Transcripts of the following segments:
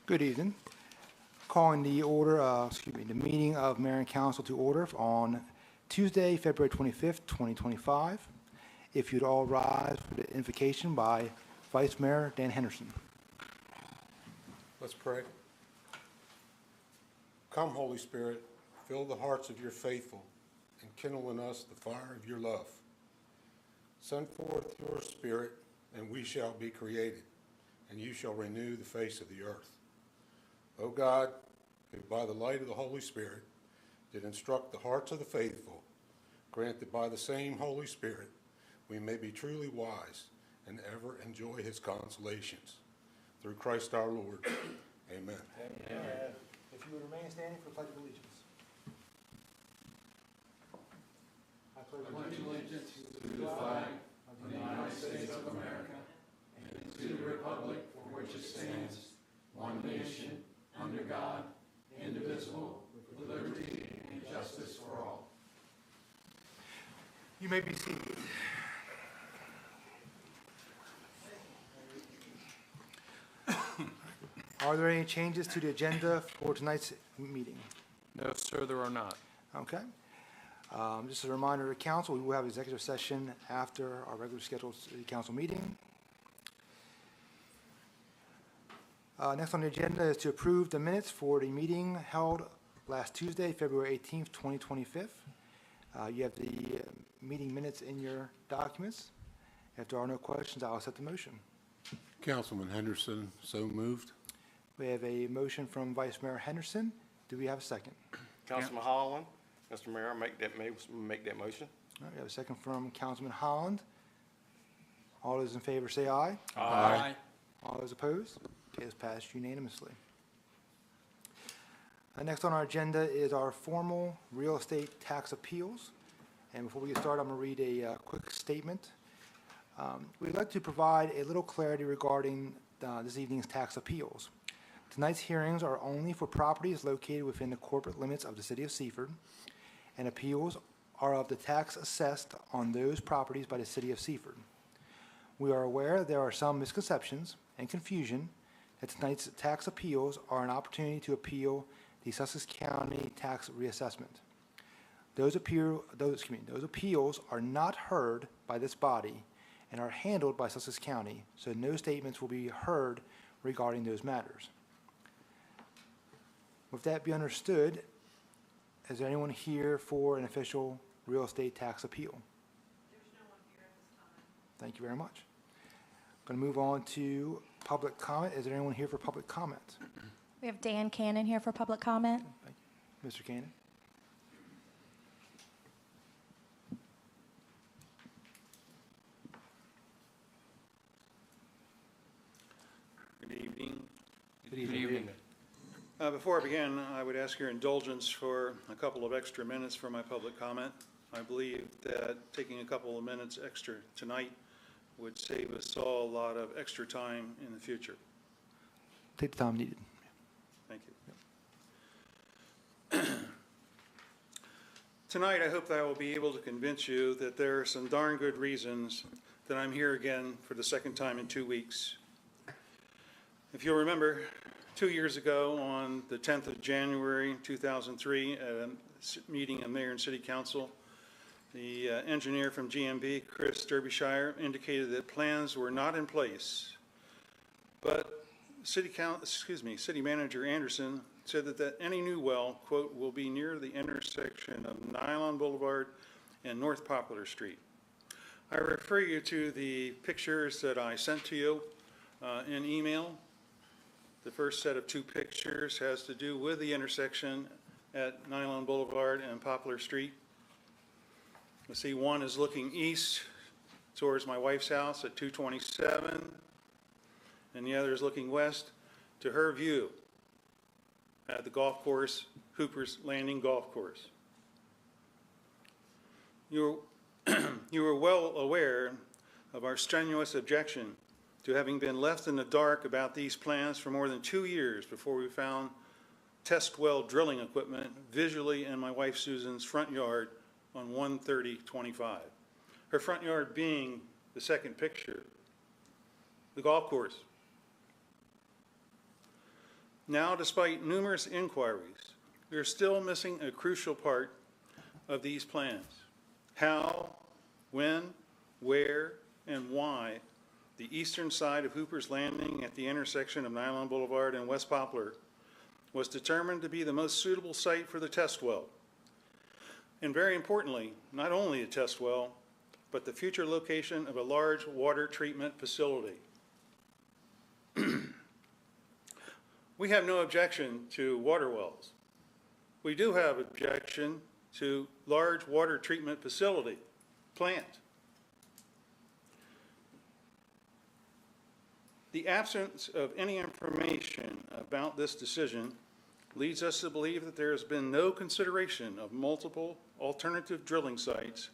Good evening. Calling the meeting of Mayor and Council to order on Tuesday, February 25th, 2025. If you'd all rise for the invocation by Vice Mayor Dan Henderson. Let's pray. Come, Holy Spirit, fill the hearts of your faithful and kindle in us the fire of your love. Send forth your Spirit, and we shall be created, and you shall renew the face of the earth. O God, who by the light of the Holy Spirit did instruct the hearts of the faithful, grant that by the same Holy Spirit we may be truly wise and ever enjoy his consolations. Through Christ our Lord. Amen. Amen. If you would remain standing for Pledge of Allegiance. I pledge allegiance to the flag of the United States of America and to the republic for which it stands, one nation, under God, indivisible, with liberty and justice for all. You may be seated. Are there any changes to the agenda for tonight's meeting? No, sir, there are not. Okay. Just a reminder to council, we will have an executive session after our regular scheduled city council meeting. Next on the agenda is to approve the minutes for the meeting held last Tuesday, February 18th, 2025. You have the meeting minutes in your documents. If there are no questions, I'll accept the motion. Councilman Henderson, so moved. We have a motion from Vice Mayor Henderson. Do we have a second? Councilman Holland, Mr. Mayor, make that motion. All right, we have a second from Councilman Holland. All those in favor say aye. Aye. All those opposed? Okay, it's passed unanimously. Next on our agenda is our formal real estate tax appeals. And before we get started, I'm going to read a quick statement. We'd like to provide a little clarity regarding this evening's tax appeals. Tonight's hearings are only for properties located within the corporate limits of the City of Seaford, and appeals are of the tax assessed on those properties by the City of Seaford. We are aware there are some misconceptions and confusion that tonight's tax appeals are an opportunity to appeal the Sussex County tax reassessment. Those appeals are not heard by this body and are handled by Sussex County, so no statements will be heard regarding those matters. With that be understood, is there anyone here for an official real estate tax appeal? There's no one here at this time. Thank you very much. I'm going to move on to public comment. Is there anyone here for public comment? We have Dan Cannon here for public comment. Thank you. Mr. Cannon. Good evening. Good evening. Before I begin, I would ask your indulgence for a couple of extra minutes for my public comment. I believe that taking a couple of minutes extra tonight would save us all a lot of extra time in the future. Take the time needed. Thank you. Tonight, I hope that I will be able to convince you that there are some darn good reasons that I'm here again for the second time in 2 weeks. If you'll remember, 2 years ago on the 10th of January 2003 at a meeting of Mayor and City Council, the engineer from GMB, Chris Derbyshire, indicated that plans were not in place, but City Manager Anderson said that any new well, quote, will be near the intersection of Nylon Boulevard and North Poplar Street. I refer you to the pictures that I sent to you in email. The first set of 2 pictures has to do with the intersection at Nylon Boulevard and Poplar Street. You see one is looking east towards my wife's house at 227, and the other is looking west to her view at the golf course, Hooper's Landing Golf Course. You are well aware of our strenuous objection to having been left in the dark about these plans for more than 2 years before we found test well drilling equipment visually in my wife Susan's front yard on 1/30/25. Her front yard being the second picture, the golf course. Now, despite numerous inquiries, we are still missing a crucial part of these plans. How, when, where, and why the eastern side of Hooper's Landing at the intersection of Nylon Boulevard and West Poplar was determined to be the most suitable site for the test well. And very importantly, not only a test well, but the future location of a large water treatment facility. We have no objection to water wells. We do have objection to large water treatment facility, plant. The absence of any information about this decision leads us to believe that there has been no consideration of multiple alternative drilling sites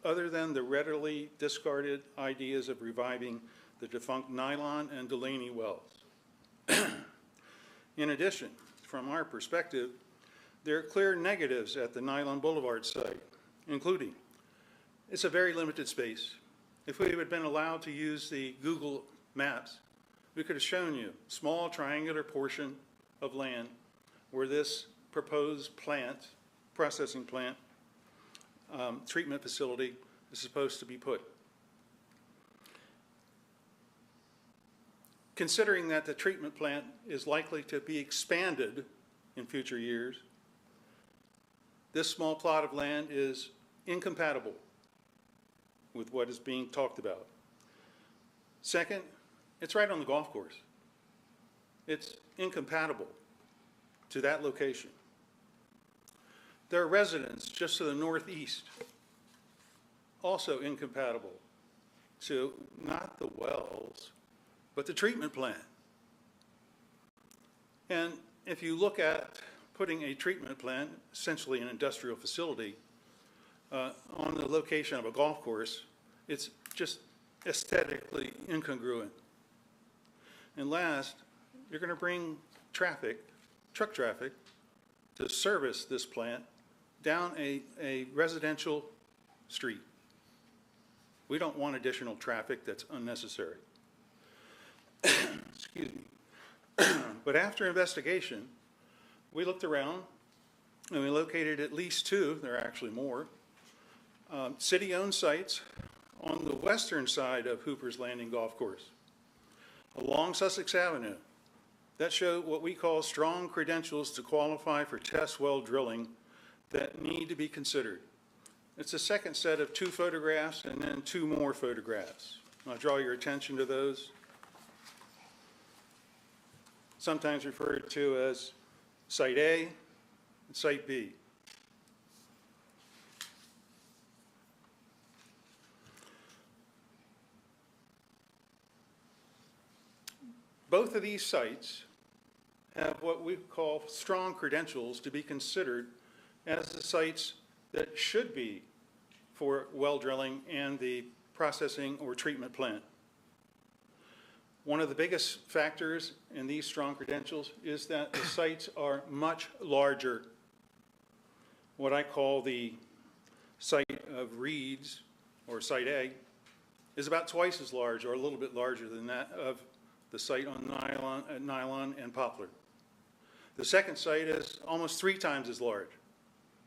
other than the readily discarded ideas of reviving the defunct Nylon and Delaney wells. In addition, from our perspective, there are clear negatives at the Nylon Boulevard site, including it's a very limited space. If we had been allowed to use the Google Maps, we could have shown you a small triangular portion of land where this proposed plant, processing plant, treatment facility is supposed to be put. Considering that the treatment plant is likely to be expanded in future years, this small plot of land is incompatible with what is being talked about. Second, it's right on the golf course. It's incompatible to that location. There are residents just to the northeast, also incompatible to not the wells, but the treatment plant. And if you look at putting a treatment plant, essentially an industrial facility, on the location of a golf course, it's just aesthetically incongruent. And last, you're going to bring traffic, truck traffic, to service this plant down a residential street. We don't want additional traffic that's unnecessary. Excuse me. But after investigation, we looked around and we located at least two, there are actually more, city-owned sites on the western side of Hooper's Landing Golf Course, along Sussex Avenue, that show what we call strong credentials to qualify for test well drilling that need to be considered. It's a second set of two photographs and then two more photographs. I'll draw your attention to those. Sometimes referred to as Site A and Site B. Both of these sites have what we call strong credentials to be considered as the sites that should be for well drilling and the processing or treatment plant. One of the biggest factors in these strong credentials is that the sites are much larger. What I call the site of Reeds, or Site A, is about twice as large or a little bit larger than that of the site on Nylon and Poplar. The second site is almost 3 times as large,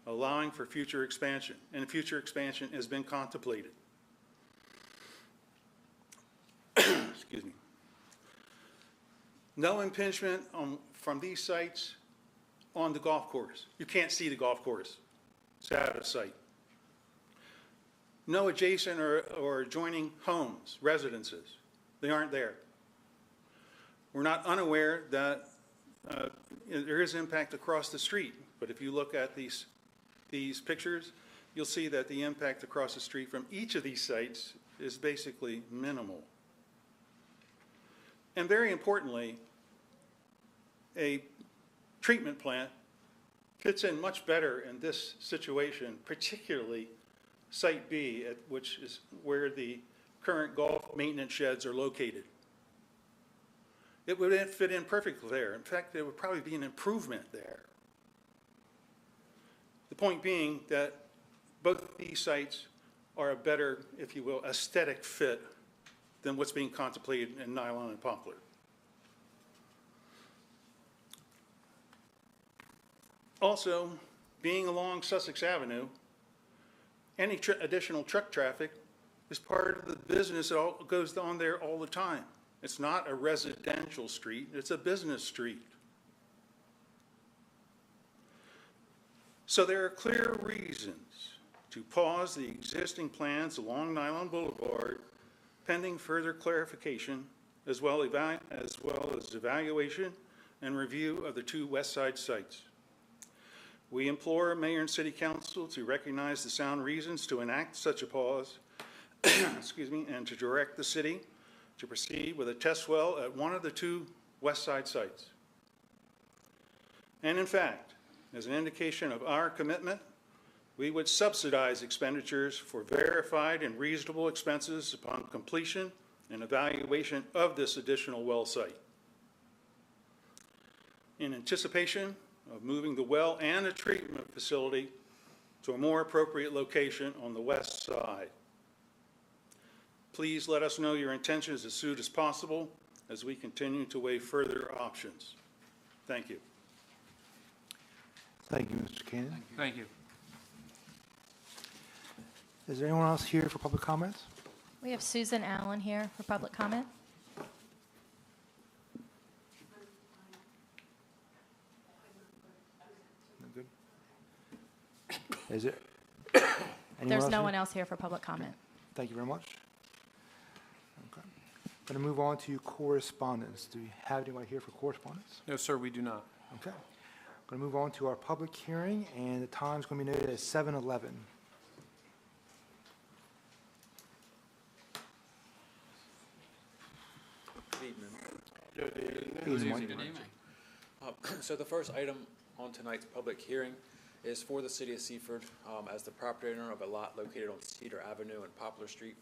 allowing for future expansion, and future expansion has been contemplated. Excuse me. No impingement from these sites on the golf course. You can't see the golf course. It's out of sight. No adjacent or adjoining homes, residences. They aren't there. We're not unaware that there is impact across the street, but if you look at these pictures, you'll see that the impact across the street from each of these sites is basically minimal. And very importantly, a treatment plant fits in much better in this situation, particularly Site B, which is where the current golf maintenance sheds are located. It would fit in perfectly there. In fact, there would probably be an improvement there. The point being that both these sites are a better, if you will, aesthetic fit than what's being contemplated in Nylon and Poplar. Also, being along Sussex Avenue, any additional truck traffic is part of the business that goes on there all the time. It's not a residential street, it's a business street. So there are clear reasons to pause the existing plans along Nylon Boulevard pending further clarification, as well as evaluation and review of the two West Side sites. We implore Mayor and City Council to recognize the sound reasons to enact such a pause, excuse me, and to direct the city to proceed with a test well at one of the two West Side sites. And in fact, as an indication of our commitment, we would subsidize expenditures for verified and reasonable expenses upon completion and evaluation of this additional well site. In anticipation of moving the well and the treatment facility to a more appropriate location on the west side. Please let us know your intentions as soon as possible as we continue to weigh further options. Thank you. Thank you, Mr. Cannon. Thank you. Is there anyone else here for public comments? We have Susan Allen here for public comment. No good? Is there? anyone There's else no here? one else here for public comment. Thank you very much. Okay. Going to move on to correspondence. Do we have anyone here for correspondence? No, sir, we do not. Okay. Going to move on to our public hearing, and the time's going to be noted as 7:11. Good Evening, evening. Mike. So the first item on tonight's public hearing is for the city of Seaford, as the property owner of a lot located on Cedar Avenue and Poplar Street,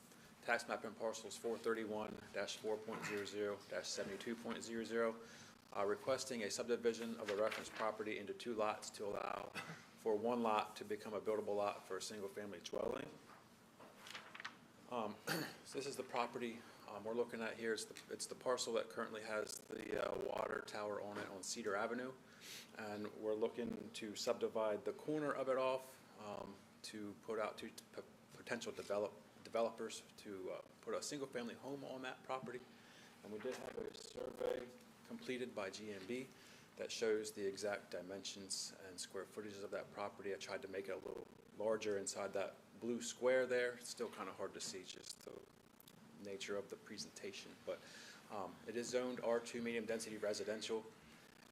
tax map and parcels 431-4.00-72.00, requesting a subdivision of the reference property into two lots to allow for one lot to become a buildable lot for a single-family dwelling. So this is the property we're looking at here. It's the parcel that currently has the water tower on it on Cedar Avenue, and we're looking to subdivide the corner of it off to put out to potential developers to put a single-family home on that property. And we did have a survey completed by GMB that shows the exact dimensions and square footages of that property. I tried to make it a little larger inside that blue square there. It's still kind of hard to see, just the nature of the presentation, but it is zoned R2 medium density residential,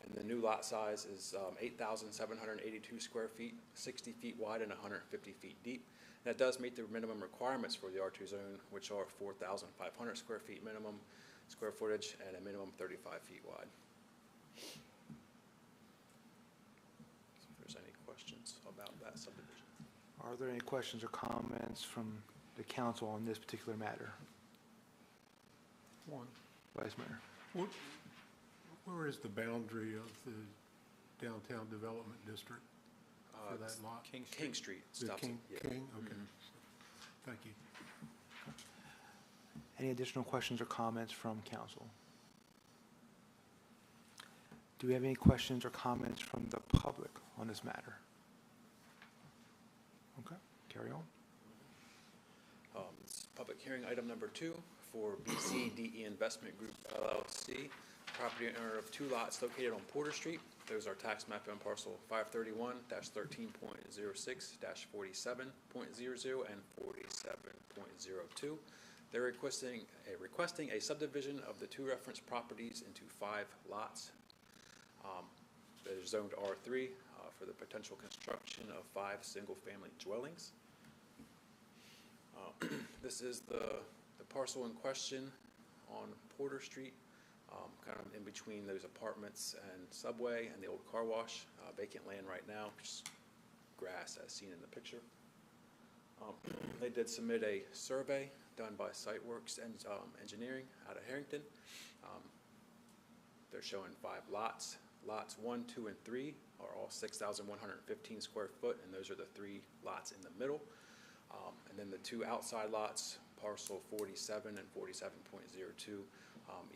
and the new lot size is 8,782 square feet, 60 feet wide and 150 feet deep. And that does meet the minimum requirements for the R2 zone, which are 4,500 square feet minimum square footage and a minimum 35 feet wide. So if there's any questions about that subdivision. Are there any questions or comments from the council on this particular matter? One, Vice Mayor. where is the boundary of the downtown development district for that lot? King Street The stops. King, Yeah. King, okay. Thank you. Any additional questions or comments from council? Do we have any questions or comments from the public on this matter? Okay, carry on. This is public hearing item number 2 for BCDE Investment Group LLC, property owner of two lots located on Porter Street. Those are tax map and parcel 531-13.06-47.00 and 47.02. They're requesting a subdivision of the two reference properties into 5 lots. They're zoned R3 for the potential construction of 5 single-family dwellings. This is the parcel in question on Porter Street, kind of in between those apartments and Subway and the old car wash, vacant land right now, just grass as seen in the picture. They did submit a survey done by Siteworks and Engineering out of Harrington. They're showing 5 lots. Lots 1, 2, and 3 are all 6,115 square foot, and those are the 3 lots in the middle. And then the 2 outside lots, parcel 47 and 47.02,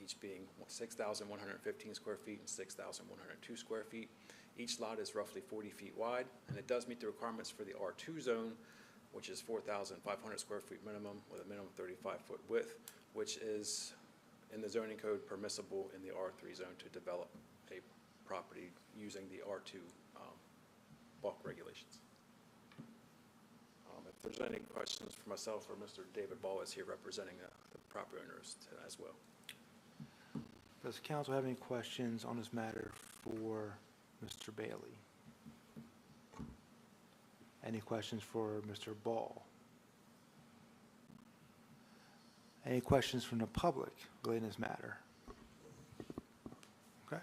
each being 6,115 square feet and 6,102 square feet. Each lot is roughly 40 feet wide, and it does meet the requirements for the R2 zone, which is 4,500 square feet minimum with a minimum 35-foot width, which is in the zoning code permissible in the R3 zone to develop a property using the R2 bulk regulations. If there's any questions for myself or Mr. David Ball is here representing the property owners as well. Does the council have any questions on this matter for Mr. Bailey? Any questions for Mr. Ball? Any questions from the public relating to this matter? Okay.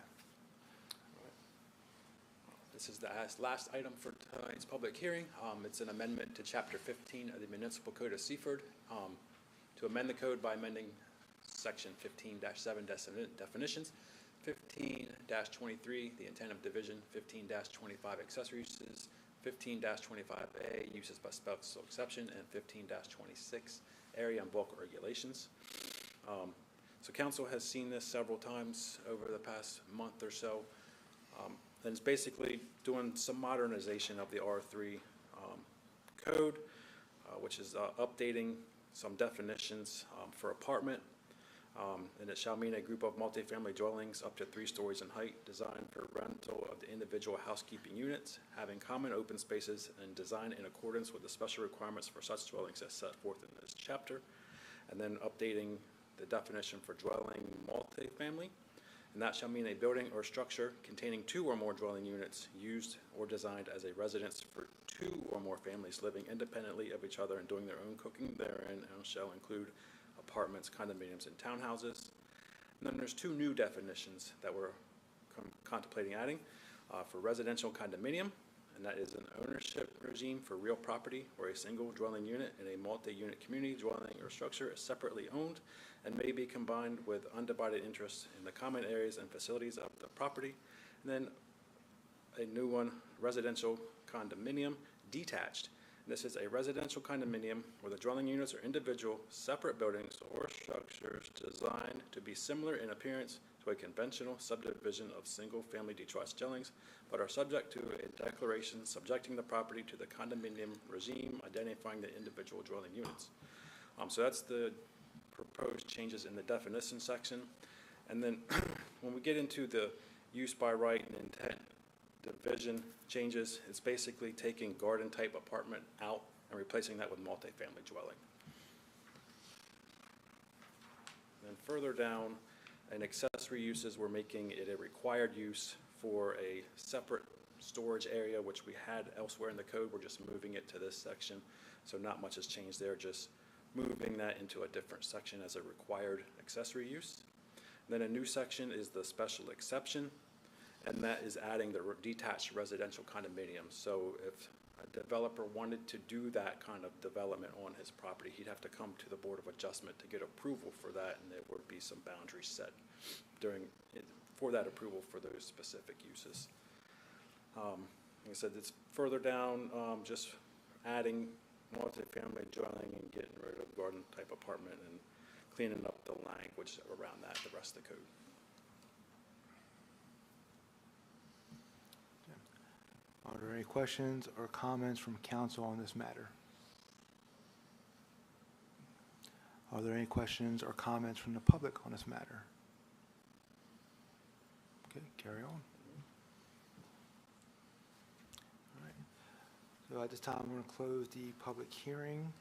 This is the last item for tonight's public hearing. It's an amendment to Chapter 15 of the Municipal Code of Seaford to amend the code by amending Section 15-7 definitions, 15-23, the intent of division, 15-25, accessory uses, 15-25A, uses by special exception, and 15-26, area and bulk regulations. So council has seen this several times over the past month or so. And it's basically doing some modernization of the R3 code, which is updating some definitions for apartment. And it shall mean a group of multifamily dwellings up to 3 stories in height, designed for rental of the individual housekeeping units, having common open spaces and designed in accordance with the special requirements for such dwellings as set forth in this chapter. And then updating the definition for dwelling multifamily. And that shall mean a building or structure containing 2 or more dwelling units used or designed as a residence for 2 or more families living independently of each other and doing their own cooking therein, and shall include apartments, condominiums, and townhouses. And then there's 2 new definitions that we're contemplating adding for residential condominium, and that is an ownership regime for real property where a single dwelling unit in a multi-unit community dwelling or structure is separately owned and may be combined with undivided interest in the common areas and facilities of the property. And then a new one, residential condominium detached. And this is a residential condominium where the dwelling units are individual, separate buildings or structures designed to be similar in appearance to a conventional subdivision of single-family detached dwellings, but are subject to a declaration subjecting the property to the condominium regime, identifying the individual dwelling units. So that's the proposed changes in the definition section. And then when we get into the use by right and intent division changes, it's basically taking garden type apartment out and replacing that with multifamily dwelling. Then further down, in accessory uses, we're making it a required use for a separate storage area, which we had elsewhere in the code. We're just moving it to this section. So not much has changed there, just moving that into a different section as a required accessory use. And then a new section is the special exception, and that is adding the detached residential condominium. So if a developer wanted to do that kind of development on his property, he'd have to come to the Board of Adjustment to get approval for that, and there would be some boundaries set for that approval for those specific uses. Like I said, it's further down, just adding multifamily dwelling and getting rid of garden type apartment and cleaning up the language around that, the rest of the code. Are there any questions or comments from council on this matter? Are there any questions or comments from the public on this matter? Okay, carry on. All right. So at this time, I'm going to close the public hearing.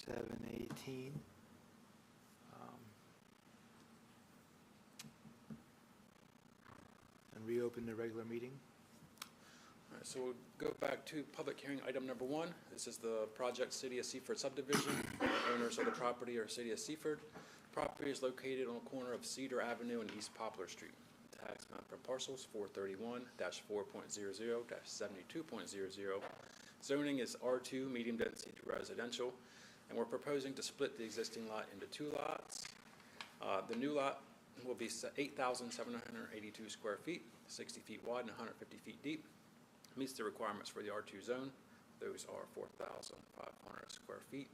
7:18. And reopen the regular meeting. All right, so we'll go back to public hearing item number 1. This is the project City of Seaford subdivision. The owners of the property are City of Seaford. Property is located on the corner of Cedar Avenue and East Poplar Street. Tax map and parcels 431-4.00-72.00. Zoning is R2, medium density residential, and we're proposing to split the existing lot into 2 lots. The new lot will be 8,782 square feet, 60 feet wide and 150 feet deep. Meets the requirements for the R2 zone. Those are 4,500 square feet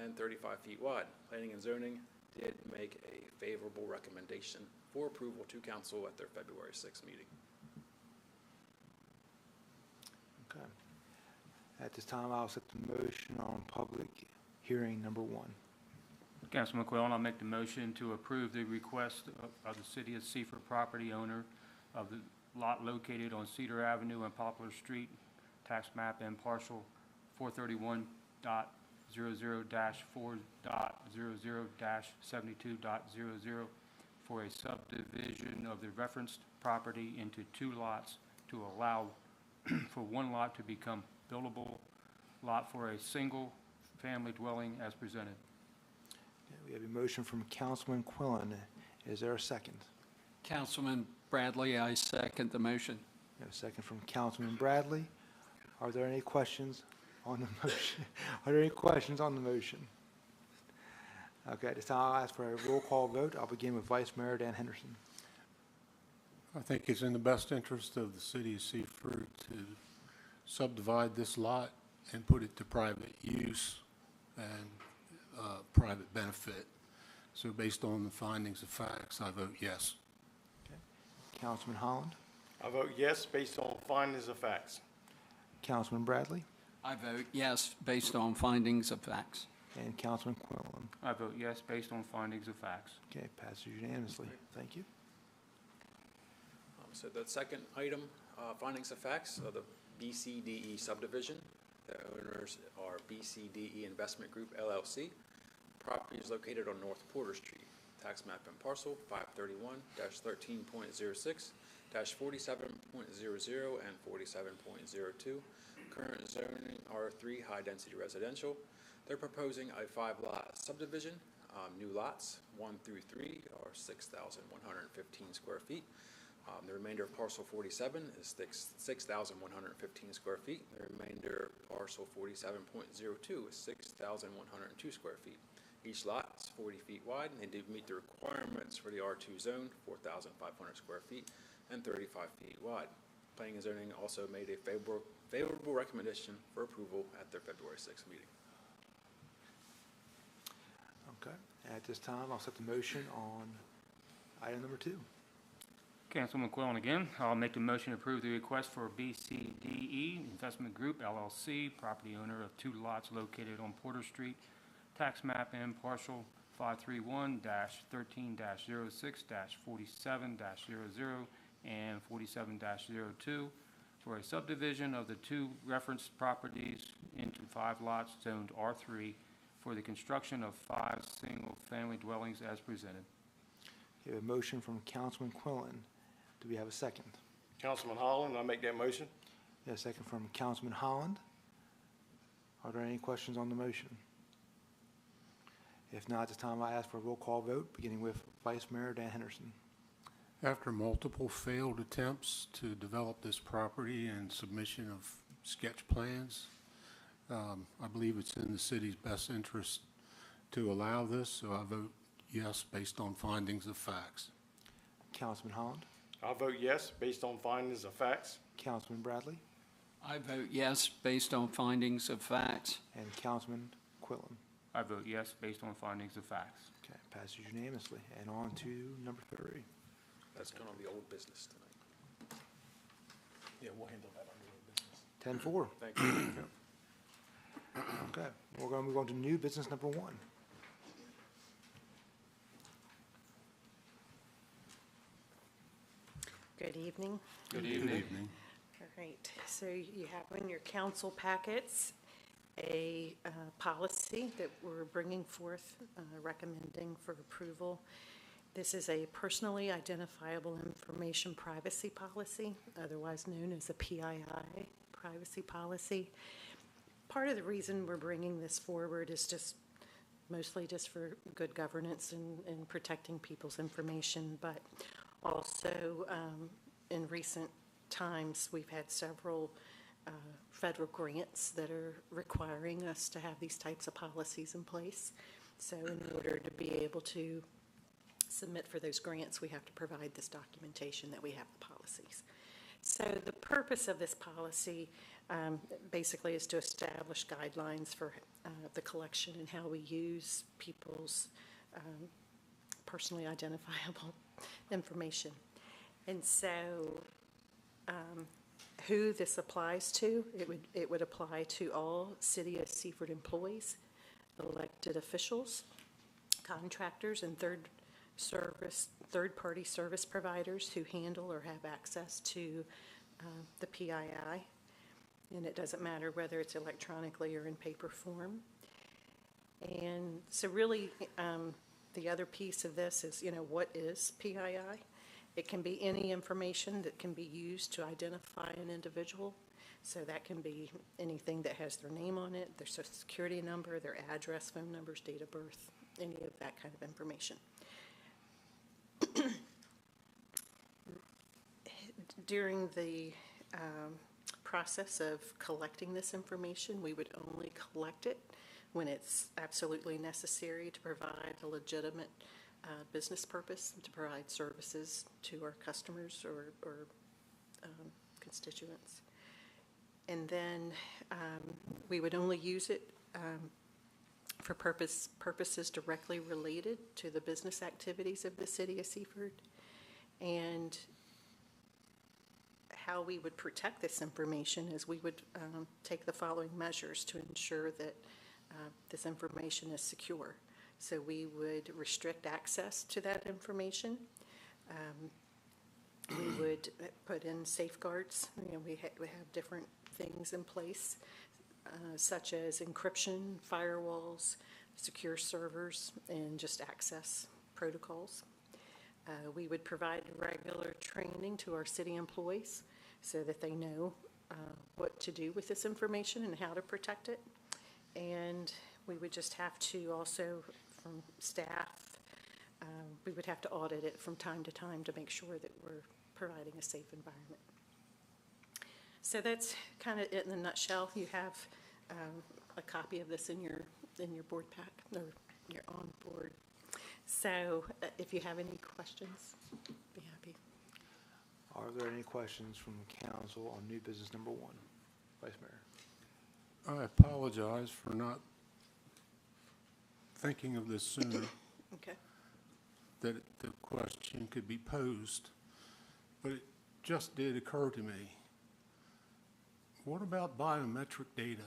and 35 feet wide. Planning and zoning did make a favorable recommendation for approval to council at their February 6th meeting. At this time, I'll set the motion on public hearing number 1. Councilman McQuillan, I'll make the motion to approve the request of the City of Seaford property owner of the lot located on Cedar Avenue and Poplar Street, tax map and parcel 431.00-4.00-72.00 for a subdivision of the referenced property into 2 lots to allow for 1 lot to become buildable lot for a single-family dwelling as presented. We have a motion from Councilman Quillen. Is there a second? Councilman Bradley, I second the motion. We have a second from Councilman Bradley. Are there any questions on the motion? Are there any questions on the motion? Okay, at this time, I'll ask for a roll call vote. I'll begin with Vice Mayor Dan Henderson. I think it's in the best interest of the city of Seaford to subdivide this lot and put it to private use and private benefit. So based on the findings of facts, I vote yes. Okay. Councilman Holland, I vote yes based on findings of facts. Councilman Bradley, I vote yes based on findings of facts. and Councilman Quillen. I vote yes based on findings of facts. Okay, passes unanimously. Thank you. So the second item, findings of facts of the BCDE subdivision. The owners are BCDE Investment Group LLC. Property is located on North Porter Street. Tax map and parcel 531-13.06-47.00 and 47.02. Current zoning R3 high density residential. They're proposing a 5-lot subdivision. New lots 1 through 3 are 6,115 square feet. The remainder of parcel 47 is 6,115 square feet. The remainder of parcel 47.02 is 6,102 square feet. Each lot is 40 feet wide, and they do meet the requirements for the R2 zone, 4,500 square feet and 35 feet wide. Planning and zoning also made a favorable recommendation for approval at their February 6th meeting. Okay, at this time, I'll set the motion on item number 2. Councilman McQuillan again. I'll make the motion to approve the request for BCDE Investment Group LLC, property owner of 2 lots located on Porter Street, tax map and parcel 531-13-06-47-00 and 47-02 for a subdivision of the 2 referenced properties into 5 lots zoned R3 for the construction of 5 single-family dwellings as presented. We have a motion from Councilman Quillen. Do we have a second? Councilman Holland, I make that motion. We have a second from Councilman Holland. Are there any questions on the motion? If not, at this time, I ask for a roll call vote, beginning with Vice Mayor Dan Henderson. After multiple failed attempts to develop this property and submission of sketch plans, I believe it's in the city's best interest to allow this, so I vote yes based on findings of facts. Councilman Holland, I vote yes based on findings of facts. Councilman Bradley, I vote yes based on findings of facts. and Councilman Quillen. I vote yes based on findings of facts. Okay, passes unanimously. And on to number 3. That's kind of the old business tonight. Yeah, we'll handle that under new business. 10-4. Thank you. Okay, we're going to move on to new business number 1. Good evening. Good evening. All right, so you have in your council packets a policy that we're bringing forth, recommending for approval. This is a personally identifiable information privacy policy, otherwise known as a PII privacy policy. Part of the reason we're bringing this forward is just mostly just for good governance and protecting people's information, but also in recent times we've had several federal grants that are requiring us to have these types of policies in place. So in order to be able to submit for those grants, we have to provide this documentation that we have the policies. So the purpose of this policy basically is to establish guidelines for the collection and how we use people's personally identifiable information. And so Who this applies to, it would apply to all City of Seaford employees, elected officials, contractors, and third-party service providers who handle or have access to the PII. And it doesn't matter whether it's electronically or in paper form. And so really, the other piece of this is, what is PII? It can be any information that can be used to identify an individual. So that can be anything that has their name on it, their social security number, their address, phone numbers, date of birth, any of that kind of information. During the process of collecting this information, we would only collect it when it's absolutely necessary to provide a legitimate business purpose, to provide services to our customers or constituents. And then we would only use it for purposes directly related to the business activities of the City of Seaford. And how we would protect this information is we would take the following measures to ensure that this information is secure. So we would restrict access to that information. We would put in safeguards. We have different things in place, such as encryption, firewalls, secure servers, and just access protocols. We would provide regular training to our city employees so that they know what to do with this information and how to protect it. And we would just have to also, from staff, we would have to audit it from time to time to make sure that we're providing a safe environment. So that's kind of it in a nutshell. You have a copy of this in your board pack, or your on board. So if you have any questions, be happy. Are there any questions from council on new business number 1? Vice Mayor. I apologize for not thinking of this sooner, Okay. that the question could be posed, but it just did occur to me. What about biometric data?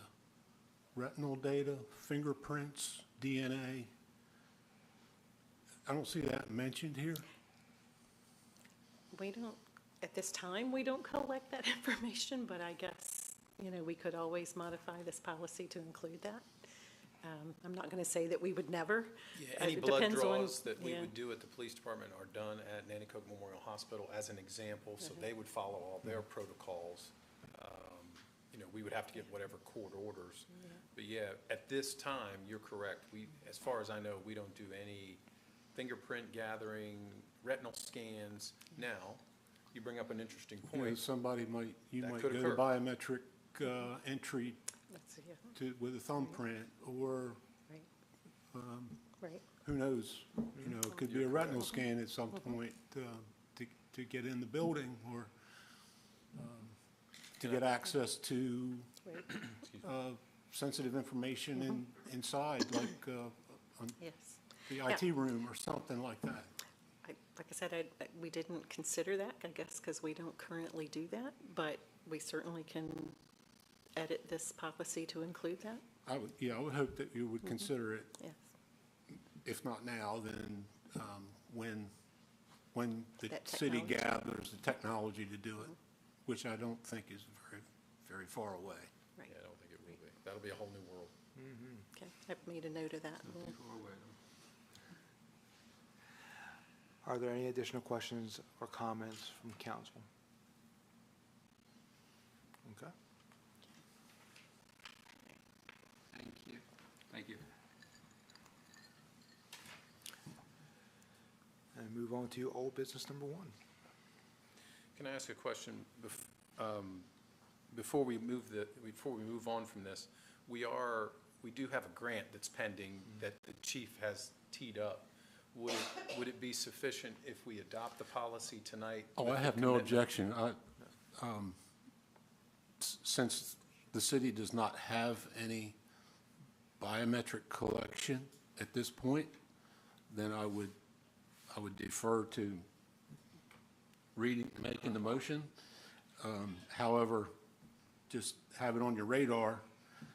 Retinal data, fingerprints, DNA? I don't see that mentioned here. We don't, at this time, we don't collect that information, but I guess, we could always modify this policy to include that. I'm not going to say that we would never. Yeah, any It blood depends on- draws that we yeah. would do at the police department are done at Nanticoke Memorial Hospital as an example, so they would follow all their protocols. We would have to get whatever court orders. But yeah, at this time, you're correct. As far as I know, we don't do any fingerprint gathering, retinal scans. Now, you bring up an interesting point. Somebody might That go could to occur. biometric entry That's, yeah, with a thumbprint, or right, right. who knows? It could be a retinal scan at some point to get in the building, or to get access to Right. sensitive information inside, like on Yes. the IT room or something like that. Like I said, we didn't consider that, I guess, because we don't currently do that, but we certainly can edit this policy to include that. I would hope that you would consider it, Yes. if not now, then when the That city technology. gathers the technology to do it, which I don't think is very, very far away. Right. Yeah, I don't think it will be. That'll be a whole new world. Okay, I've made a note of that. We'll- Are there any additional questions or comments from council? Okay. Thank you. Thank you. And move on to old business number 1. Can I ask a question before we move on from this? We do have a grant that's pending that the chief has teed up. Would it be sufficient if we adopt the policy tonight? Oh, with I the have no commitment? objection. Since the city does not have any biometric collection at this point, then I would defer to making the motion. However, just have it on your radar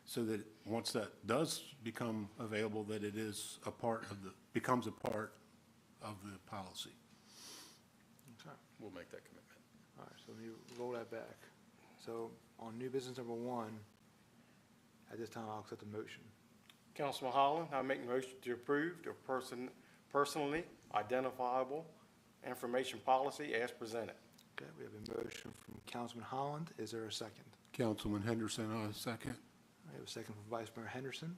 so that once that does become available, that it is a part of becomes a part of the policy. Okay. We'll make that commitment. All right, so let me roll that back. So on new business number 1, at this time, I'll accept the motion. Councilman Holland, I make a motion to approve the personally identifiable information policy as presented. Okay, we have a motion from Councilman Holland. Is there a second? Councilman Henderson, I second. We have a second from Vice Mayor Henderson.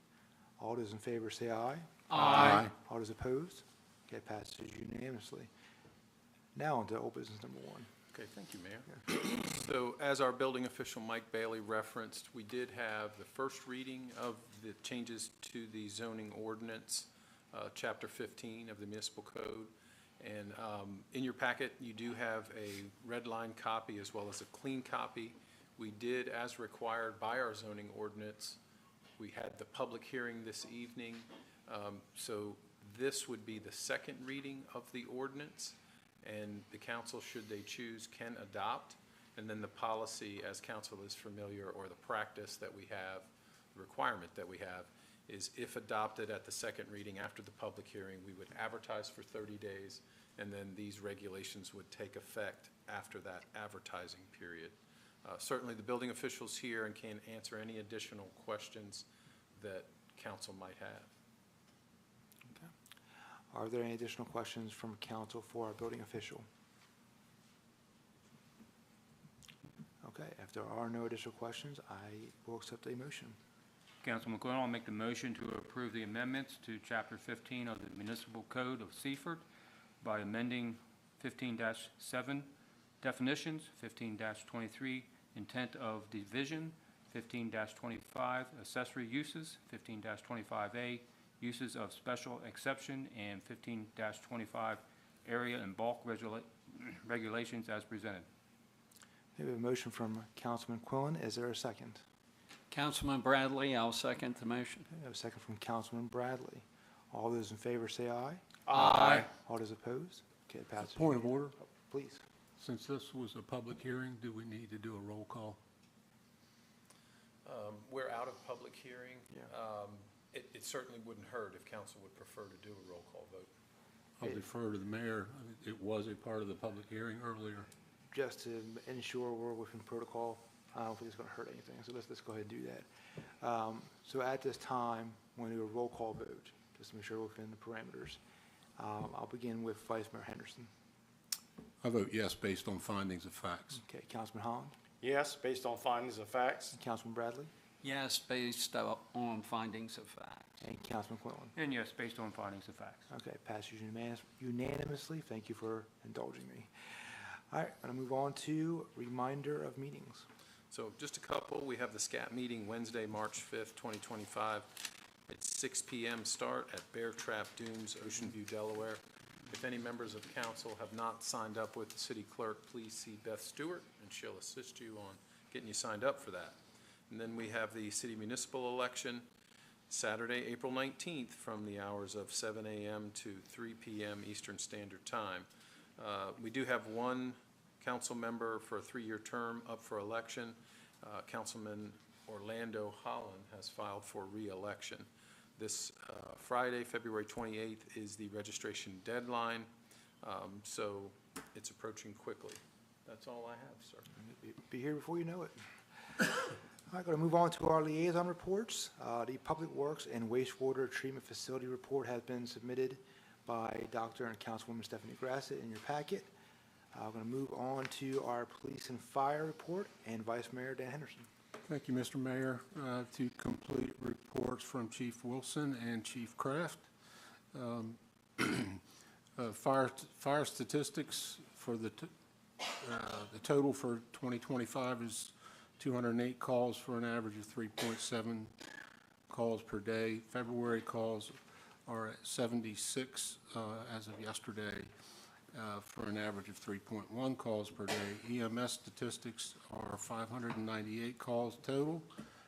All those in favor say aye. Aye. All those opposed? Okay, passes unanimously. Now on to old business number 1. Okay, thank you, Mayor. So as our building official, Mike Bailey, referenced, we did have the first reading of the changes to the zoning ordinance, Chapter 15 of the municipal code. And in your packet, you do have a red line copy as well as a clean copy. We did, as required by our zoning ordinance, we had the public hearing this evening. So this would be the second reading of the ordinance. And the council, should they choose, can adopt. And then the policy, as council is familiar, or the practice that we have, the requirement that we have, is if adopted at the second reading after the public hearing, we would advertise for 30 days, and then these regulations would take effect after that advertising period. Certainly, the building officials here and can answer any additional questions that council might have. Are there any additional questions from council for our building official? Okay, if there are no additional questions, I will accept a motion. Councilman Quinn, I'll make the motion to approve the amendments to Chapter 15 of the Municipal Code of Seaford by amending 15-7 definitions, 15-23 intent of division, 15-25 accessory uses, 15-25A uses of special exception, and 15-25 area and bulk regulations as presented. We have a motion from Councilman Quillen. Is there a second? Councilman Bradley, I'll second the motion. Okay, we have a second from Councilman Bradley. All those in favor say aye. Aye. All those opposed? Okay, it passes. Point of order. Please. Since this was a public hearing, do we need to do a roll call? We're out of public hearing. Yeah. It certainly wouldn't hurt if council would prefer to do a roll call vote. I'll defer to the mayor. It was a part of the public hearing earlier. Just to ensure we're within protocol, I don't think it's going to hurt anything, so let's go ahead and do that. So at this time, we're going to do a roll call vote, just to make sure we're within the parameters. I'll begin with Vice Mayor Henderson. I vote yes based on findings of facts. Okay, Councilman Holland, Yes, based on findings and facts. Councilman Bradley, Yes, based on findings of fact. and Councilman Quillen. And yes, based on findings of facts. Okay, passes unanimously. Thank you for indulging me. All right, I'm going to move on to reminder of meetings. So just a couple, we have the SCAT meeting Wednesday, March 5th, 2025. It's 6 p.m. start at Bear Trap Dunes, Ocean View, Delaware. If any members of council have not signed up with the city clerk, please see Beth Stewart, and she'll assist you on getting you signed up for that. And then we have the city municipal election, Saturday, April 19th, from the hours of 7 a.m. to 3 p.m. Eastern Standard Time. We do have one council member for a 3-year term up for election. Councilman Orlando Holland has filed for re-election. This Friday, February 28th, is the registration deadline, so it's approaching quickly. That's all I have, sir. Be here before you know it. All right, going to move on to our liaison reports. The Public Works and Wastewater Treatment Facility report has been submitted by Dr. and Councilwoman Stephanie Grassett in your packet. I'm going to move on to our Police and Fire report, and Vice Mayor Dan Henderson. Thank you, Mr. Mayor. To complete reports from Chief Wilson and Chief Kraft. Fire statistics for the total for 2025 is 208 calls for an average of 3.7 calls per day. February calls are at 76 as of yesterday for an average of 3.1 calls per day. EMS statistics are 598 calls total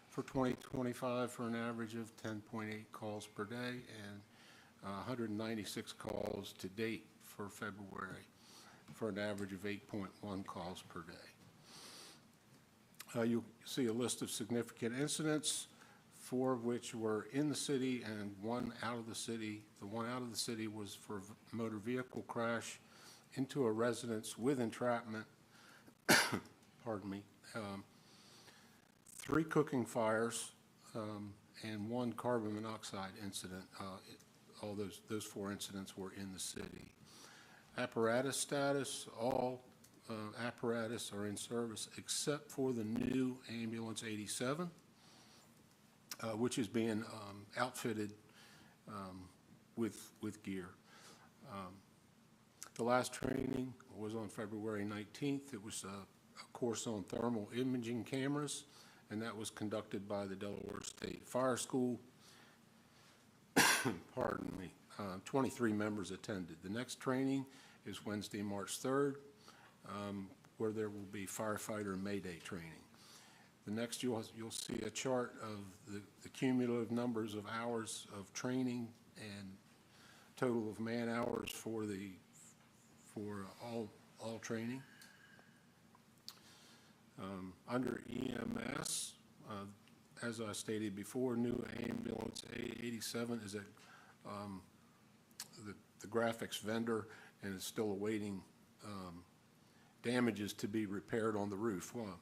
for 2025 for an average of 10.8 calls per day, and 196 calls to date for February for an average of 8.1 calls per day. You'll see a list of significant incidents, 4 of which were in the city and 1 out of the city. The 1 out of the city was for a motor vehicle crash into a residence with entrapment, pardon me, 3 cooking fires, and 1 carbon monoxide incident. All those 4 incidents were in the city. Apparatus status, all apparatus are in service except for the new ambulance 87, which is being outfitted with gear. The last training was on February 19th. It was a course on thermal imaging cameras, and that was conducted by the Delaware State Fire School. Pardon me. 23 members attended. The next training is Wednesday, March 3rd, where there will be firefighter Mayday training. The next, you'll see a chart of the cumulative numbers of hours of training and total of man hours for all training. Under EMS, as I stated before, new ambulance A87 is at the graphics vendor and is still awaiting damages to be repaired on the roof. Well,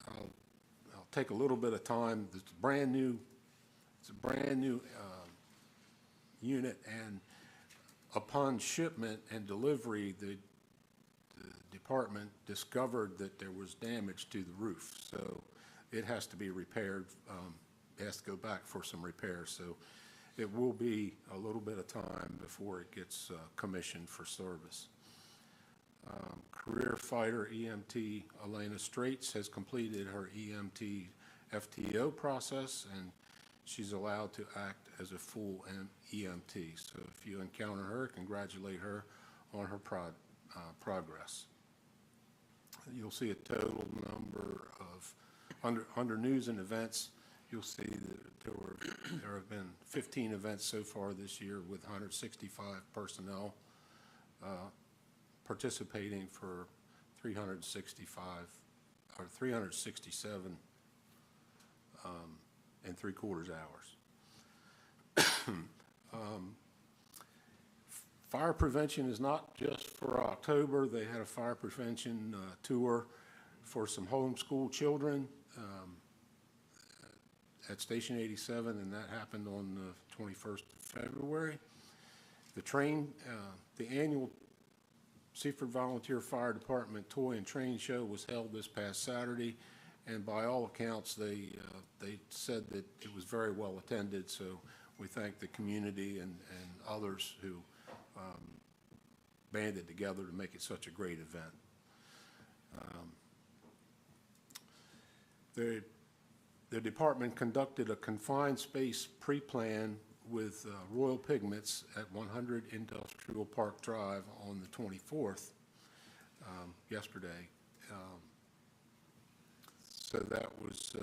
I'll take a little bit of time. It's a brand new unit, and upon shipment and delivery, the department discovered that there was damage to the roof, so it has to be repaired. It has to go back for some repairs, so it will be a little bit of time before it gets commissioned for service. Career fighter EMT Elena Straits has completed her EMT FTO process, and she's allowed to act as a full EMT. So if you encounter her, congratulate her on her progress. You'll see a total number of, under news and events, you'll see that there have been 15 events so far this year with 165 personnel participating for 365 or 367 and 3/4 hours. Fire prevention is not just for October. They had a fire prevention tour for some homeschool children at Station 87, and that happened on the 21st of February. The annual Seaford Volunteer Fire Department Toy and Train Show was held this past Saturday, and by all accounts, they said that it was very well attended, so we thank the community and others who banded together to make it such a great event. The department conducted a confined space pre-plan with Royal Pigments at 100 Industrial Park Drive on the 24th, yesterday. So that was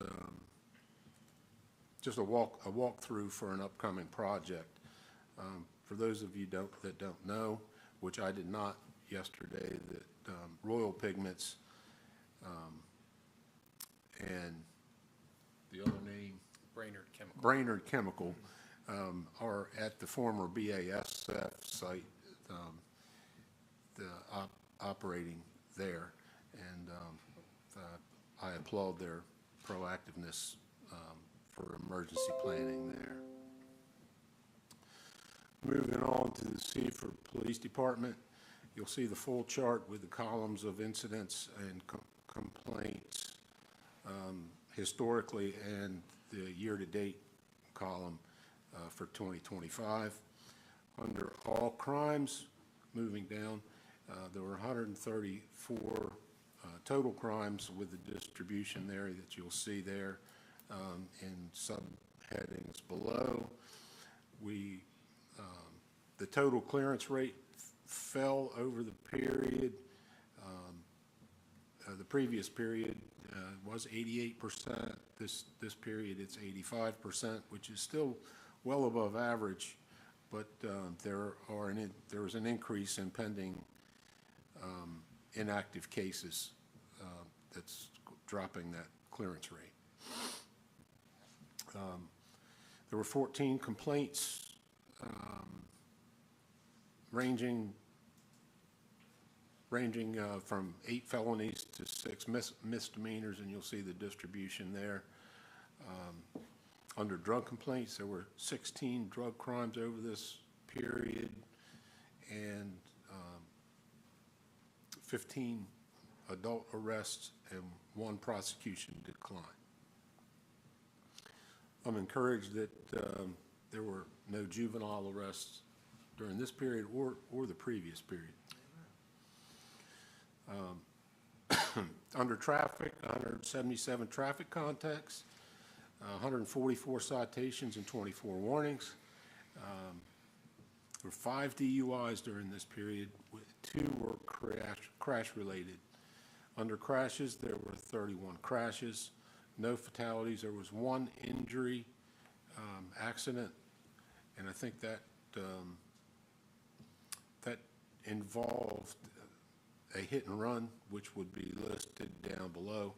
just a walkthrough for an upcoming project. For those of you that don't know, which I did not yesterday, that Royal Pigments and the other name? Brainerd Chemical are at the former BASF site, operating there, and I applaud their proactiveness for emergency planning there. Moving on to the Seaford Police Department, you'll see the full chart with the columns of incidents and complaints historically, and the year-to-date column for 2025. Under all crimes, moving down, there were 134 total crimes with the distribution there that you'll see there in subheadings below. The total clearance rate fell over the period. The previous period was 88%. This period it's 85%, which is still well above average, but there was an increase in pending inactive cases that's dropping that clearance rate. There were 14 complaints ranging from 8 felonies to 6 misdemeanors, and you'll see the distribution there. Under drug complaints, there were 16 drug crimes over this period, and 15 adult arrests and 1 prosecution decline. I'm encouraged that there were no juvenile arrests during this period or the previous period. Under traffic, 177 traffic contacts, 144 citations and 24 warnings. There were 5 DUIs during this period, 2 were crash-related. Under crashes, there were 31 crashes, no fatalities. There was 1 injury accident, and I think that that involved a hit and run, which would be listed down below.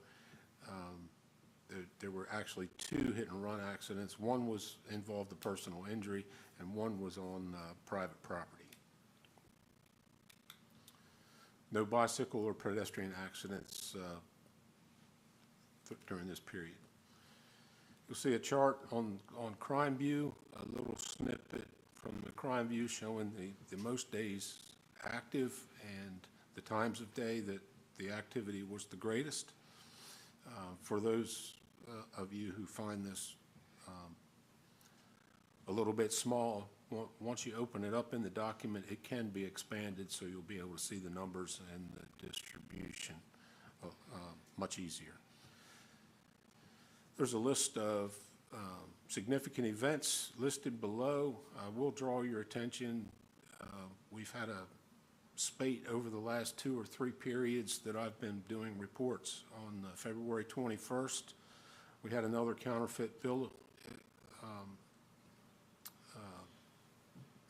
There were actually 2 hit and run accidents. 1 involved a personal injury, and 1 was on private property. No bicycle or pedestrian accidents during this period. You'll see a chart on Crime View, a little snippet from the Crime View showing the most days active and the times of day that the activity was the greatest. For those of you who find this a little bit small, once you open it up in the document, it can be expanded, so you'll be able to see the numbers and the distribution much easier. There's a list of significant events listed below. I will draw your attention. We've had a spate over the last 2 or 3 periods that I've been doing reports. On February 21st, we had another counterfeit bill,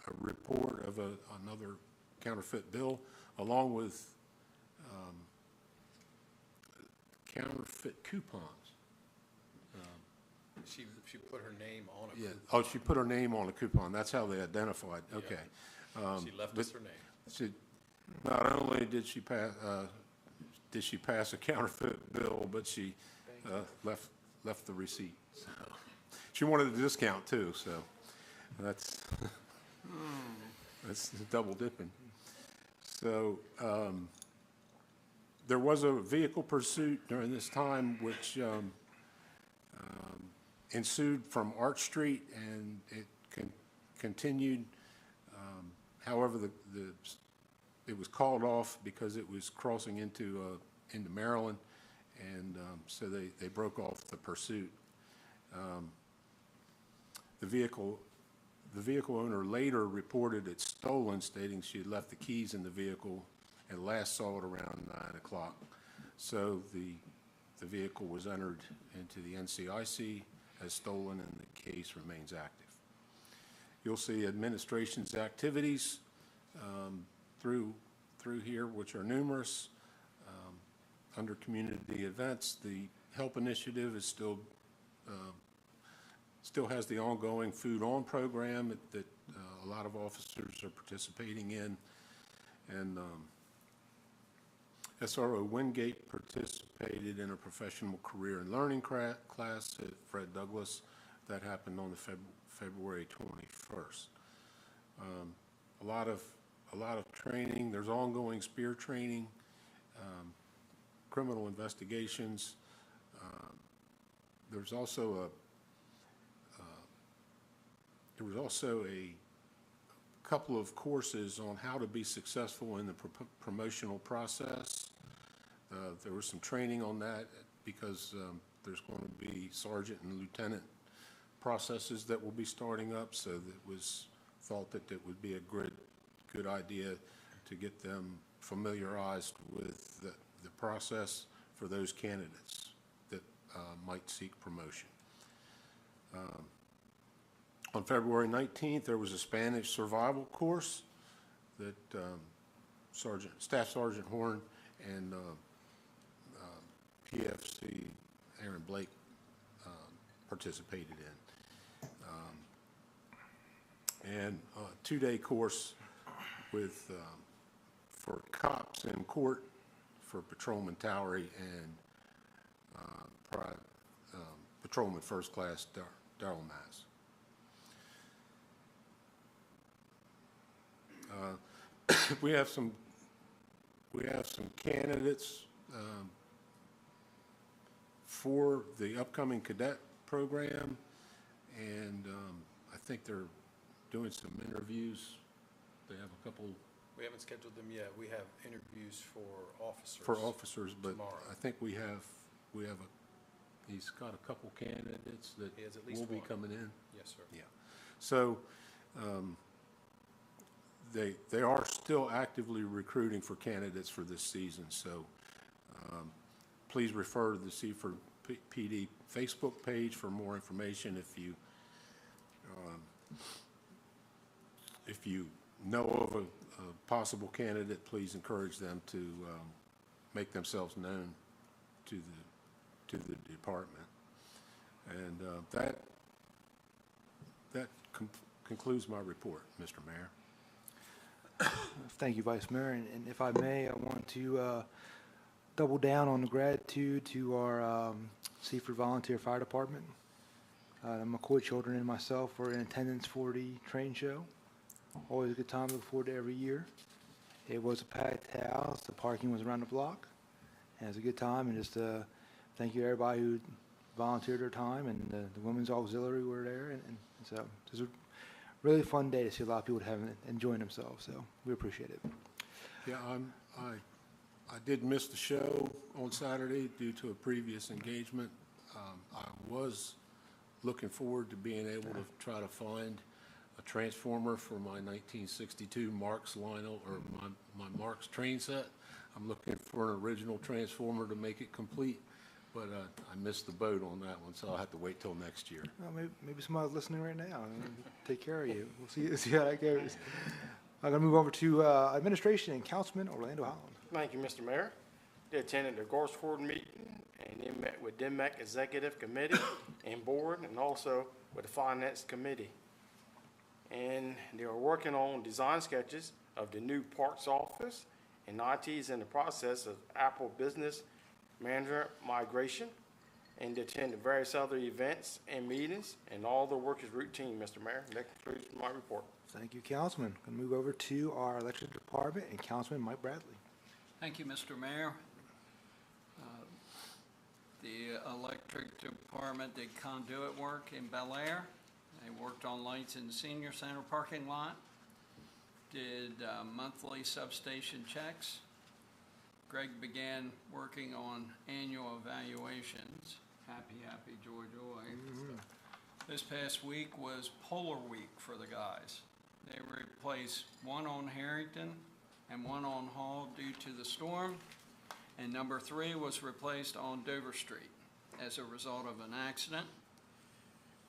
a report of another counterfeit bill, along with counterfeit coupons. She put her name on it. Yeah. Oh, she put her name on a coupon. That's how they identified. Okay. She left us her name. She, not only did she pass a counterfeit bill, but she left the receipt. So she wanted a discount too. So that's that's double dipping. So there was a vehicle pursuit during this time, which ensued from Arch Street, and it continued. However, it was called off because it was crossing into Maryland, and so they broke off the pursuit. The vehicle owner later reported it stolen, stating she had left the keys in the vehicle and last saw it around 9 o'clock. So the vehicle was entered into the NCIC as stolen, and the case remains active. You'll see administration's activities through here, which are numerous. Under community events, the HELP initiative is still has the ongoing Food On program that a lot of officers are participating in, and SRO Wingate participated in a professional career and learning class at Fred Douglass. That happened on the February 21st. A lot of training. There's ongoing spear training, criminal investigations. There was also a couple of courses on how to be successful in the promotional process. There was some training on that because there's going to be sergeant and lieutenant processes that will be starting up, so it was thought that it would be a good idea to get them familiarized with the process for those candidates that might seek promotion. On February 19th, there was a Spanish survival course that Staff Sergeant Horn and PFC, Aaron Blake participated in. And a two-day course with, for cops in court, for Patrolman Towery and Patrolman First Class Darrell Mass. We have some candidates for the upcoming cadet program, and I think they're doing some interviews. They have a couple We haven't scheduled them yet. We have interviews for officers. for officers, but tomorrow. I think we have he's got a couple candidates that He has at least will be one. coming in. Yes, sir. Yeah. So they are still actively recruiting for candidates for this season. So please refer to the Seaford PD Facebook page for more information. If you know of a possible candidate, please encourage them to make themselves known to the department. And that concludes my report, Mr. Mayor. Thank you, Vice Mayor. And if I may, I want to double down on the gratitude to our Seaford Volunteer Fire Department. The McCoy children and myself were in attendance for the train show. Always a good time, look forward to every year. It was a packed house, the parking was around the block. And it was a good time, and just thank you to everybody who volunteered their time, and the Women's Auxiliary were there, and so it was a really fun day to see a lot of people having enjoying themselves, so we appreciate it. Yeah, I did miss the show on Saturday due to a previous engagement. I was looking forward to being able to try to find a transformer for my 1962 Marks Lionel, or my Marks train set. I'm looking for an original transformer to make it complete, but I missed the boat on that one, so I'll have to wait till next year. Well, maybe somebody's listening right now, and take care of you. We'll see how that goes. I'm going to move over to administration and Councilman Orlando Holland. Thank you, Mr. Mayor. They attended the Gorseforth meeting, and they met with DMAC Executive Committee and Board, and also with the Finance Committee. And they are working on design sketches of the new Parks office, and IT is in the process of Apple Business Manager migration, and they attend various other events and meetings, and all the work is routine, Mr. Mayor. That concludes my report. Thank you, Councilman. Going to move over to our election department and Councilman Mike Bradley. Thank you, Mr. Mayor. The electric department did conduit work in Bel Air. They worked on lights in the senior center parking lot, did monthly substation checks. Greg began working on annual evaluations. Happy, happy, joy, joy. This past week was Polar Week for the guys. They replaced one on Harrington and one on Hall due to the storm, and number 3 was replaced on Dover Street as a result of an accident.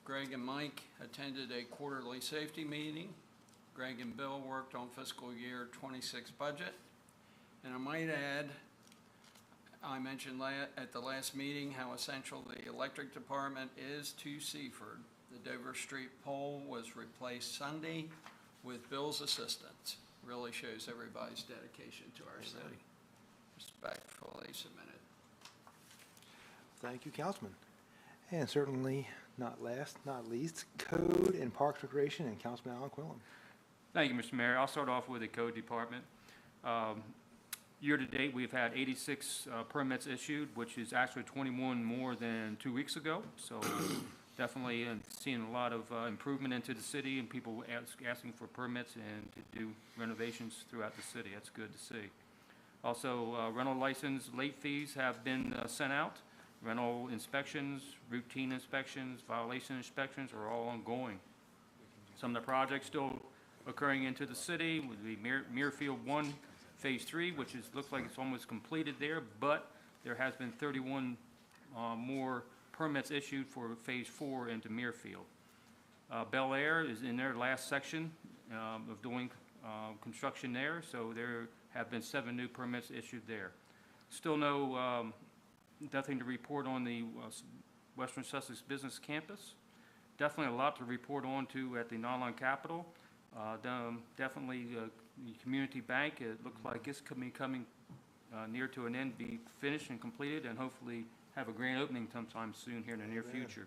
Greg and Mike attended a quarterly safety meeting. Greg and Bill worked on fiscal year 26 budget. And I might add, I mentioned at the last meeting how essential the electric department is to Seaford. The Dover Street pole was replaced Sunday with Bill's assistance. Really shows everybody's dedication to our city. Respectfully submitted. Thank you, Councilman. And certainly not last, not least, Code and Parks Recreation and Councilman Alan Quillen. Thank you, Mr. Mayor. I'll start off with the Code Department. Year-to-date, we've had 86 permits issued, which is actually 21 more than 2 weeks ago. So definitely seeing a lot of improvement into the city and people asking for permits and to do renovations throughout the city. That's good to see. Also, rental license late fees have been sent out. Rental inspections, routine inspections, violation inspections are all ongoing. Some of the projects still occurring into the city would be Muirfield 1, Phase 3, which looks like it's almost completed there, but there has been 31 more permits issued for Phase 4 into Muirfield. Bel Air is in their last section of doing construction there, so there have been 7 new permits issued there. Still no nothing to report on the Western Sussex Business Campus. Definitely a lot to report on to at the Nylon Capitol. Definitely the community bank, it looks like it's coming near to an end, be finished and completed, and hopefully have a grand opening sometime soon here in the near future.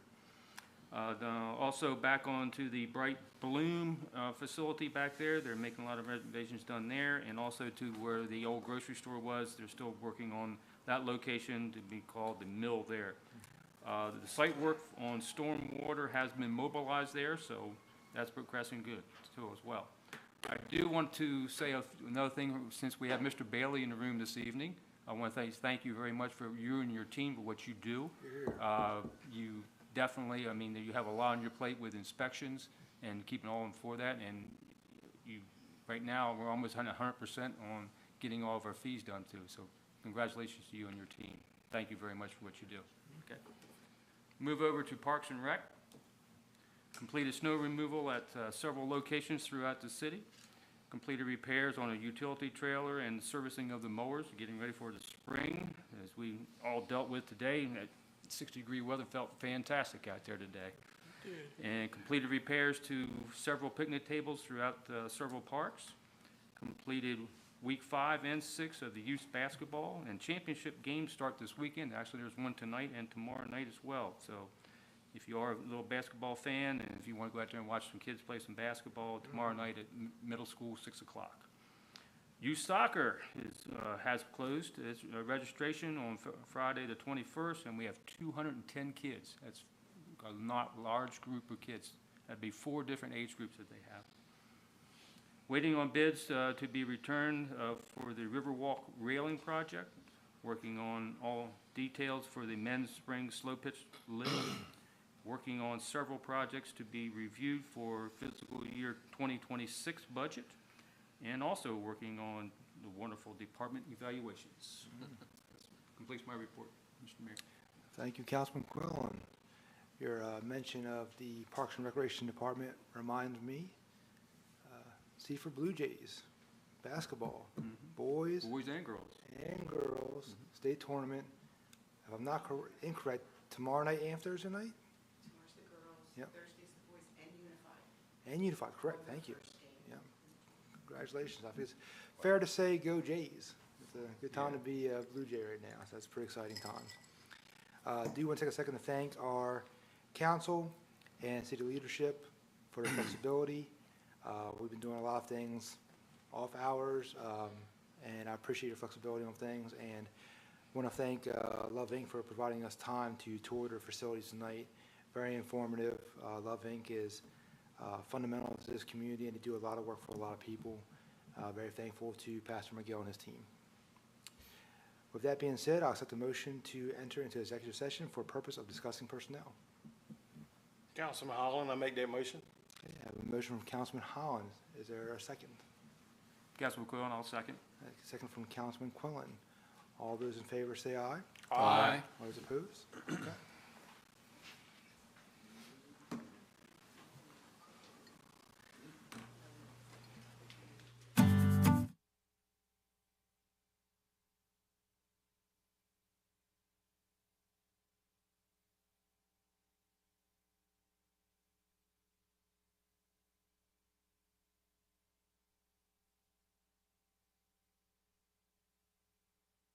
Also back onto the Bright Bloom facility back there. They're making a lot of renovations done there, and also to where the old grocery store was. They're still working on that location to be called the mill there. The site work on stormwater has been mobilized there, so that's progressing good too as well. I do want to say another thing, since we have Mr. Bailey in the room this evening. I want to thank you very much for you and your team for what you do. You definitely, I mean, you have a lot on your plate with inspections and keeping all in for that, and you, right now, we're almost 100% on getting all of our fees done too, so congratulations to you and your team. Thank you very much for what you do. Okay. Move over to Parks and Rec. Completed snow removal at several locations throughout the city. Completed repairs on a utility trailer and servicing of the mowers, getting ready for the spring, as we all dealt with today. That 60-degree weather felt fantastic out there today. And completed repairs to several picnic tables throughout several parks. Completed week 5 and 6 of the youth basketball, and championship games start this weekend. Actually, there's one tonight and tomorrow night as well. So if you are a little basketball fan, and if you want to go out there and watch some kids play some basketball, tomorrow night at middle school, 6 o'clock. Youth soccer has closed its registration on Friday the 21st, and we have 210 kids. That's a not large group of kids. That'd be 4 different age groups that they have. Waiting on bids to be returned for the Riverwalk railing project. Working on all details for the men's spring slow pitch lift. Working on several projects to be reviewed for fiscal year 2026 budget, and also working on the wonderful department evaluations. Completes my report, Mr. Mayor. Thank you, Councilman Quillen. Your mention of the Parks and Recreation Department reminds me, Seaford Blue Jays, basketball, boys Boys and girls. State tournament. If I'm not incorrect, tomorrow night and Thursday night? Tomorrow's the girls, Yep. Thursday's the boys, and unified. And unified, correct, thank you. First game. Yeah. Congratulations. I think it's fair to say go Jays. It's a good time to be a Blue Jay right now, so that's pretty exciting times. Do want to take a second to thank our council and city leadership for their flexibility. We've been doing a lot of things off hours, and I appreciate your flexibility on things, and want to thank Love Inc. for providing us time to tour their facilities tonight. Very informative. Love Inc. is fundamental to this community, and they do a lot of work for a lot of people. Very thankful to Pastor McGill and his team. With that being said, I'll accept the motion to enter into executive session for purpose of discussing personnel. Councilman Holland, I make that motion. Okay, I have a motion from Councilman Holland. Is there a second? Councilman Quillen, I'll second. Second from Councilman Quillen. All those in favor say aye. Aye. All those opposed? Okay.